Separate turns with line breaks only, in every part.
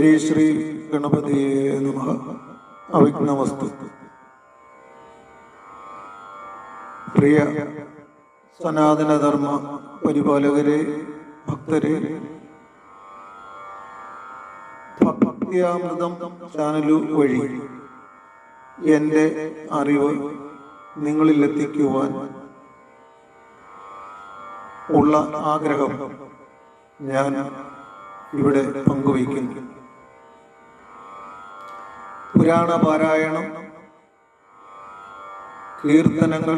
ഹരിശ്രീ ഗണപതിയെ നമഃ. അവിഘ്നമസ്തു. പ്രിയ സനാതനധർമ്മ പരിപാലകരെ, ഭക്തരെ, ഭക്ത്യാമൃതം ചാനലു വഴി എൻ്റെ അറിവ് നിങ്ങളിലെത്തിക്കുവാൻ ഉള്ള ആഗ്രഹം ഞാൻ ഇവിടെ പങ്കുവയ്ക്കുന്നു. പുരാണ പാരായണം, കീർത്തനങ്ങൾ,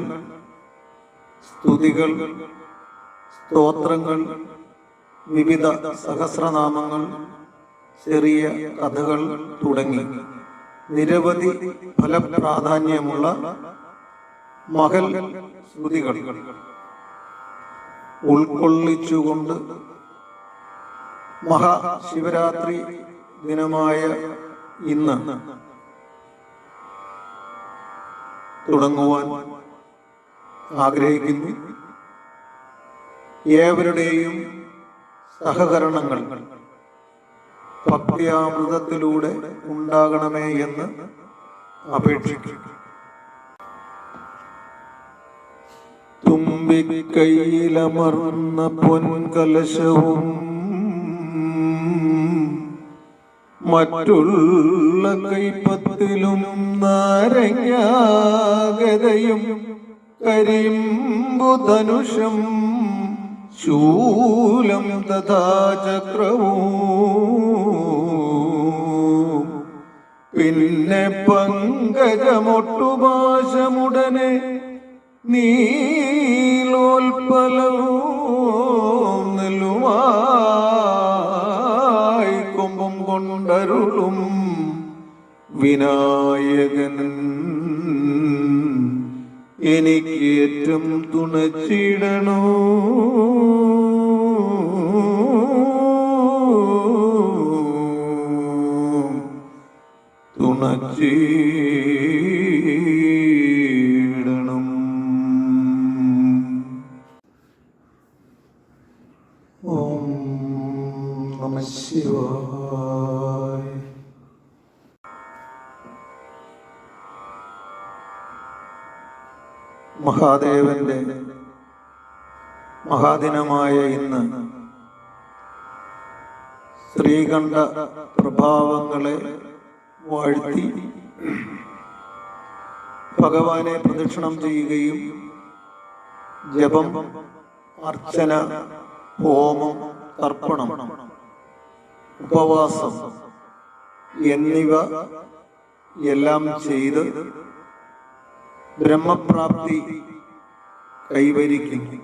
സ്തുതികൾ, സ്തോത്രങ്ങൾ, വിവിധ സഹസ്രനാമങ്ങൾ, ചെറിയ കഥകൾ തുടങ്ങി നിരവധി ഫലപ്രാധാന്യമുള്ള മഹൽ സ്തുതികൾ ഉൾക്കൊള്ളിച്ചുകൊണ്ട് മഹാശിവരാത്രി ദിനമായ ഇന്ന് തുടങ്ങുവാൻ ആഗ്രഹിക്കുന്നു. ഏവരുടെയും സഹകരണങ്ങൾ ഭക്ത്യാമൃതത്തിലൂടെ ഉണ്ടാകണമേ എന്ന് അപേക്ഷിക്കുന്നു. തുമ്പിക്കൈയിലമർന്ന പൊൻകലശവും മറ്റുള്ള കൈപ്പത്തിലും നാരങ്ങാഗതയും കരിമ്പുധനുഷം ശൂലം തഥാ ചക്രവും പിന്നെ പങ്കജമൊട്ടുപാശമുടനെ നീലോൽപലവും നെല്ലുമായി കൊമ്പും കൊണ്ടരുളും വിനായകൻ എനിക്കേറ്റം തുണച്ചിടണോ. തുണച്ചിടണം. ഓം നമഃ ശിവായ. മഹാദേവന്റെ മഹാദിനമായ ഇന്ന് ശ്രീകണ്ഠ പ്രഭാവങ്ങളെ വാഴ്ത്തി ഭഗവാനെ പ്രദക്ഷിണം ചെയ്യുകയും ജപം, അർച്ചന, ഹോമം, തർപ്പണം, ഉപവാസം എന്നിവ എല്ലാം ചെയ്ത് ബ്രഹ്മപ്രാപ്തി കൈവരിക്കുന്നു.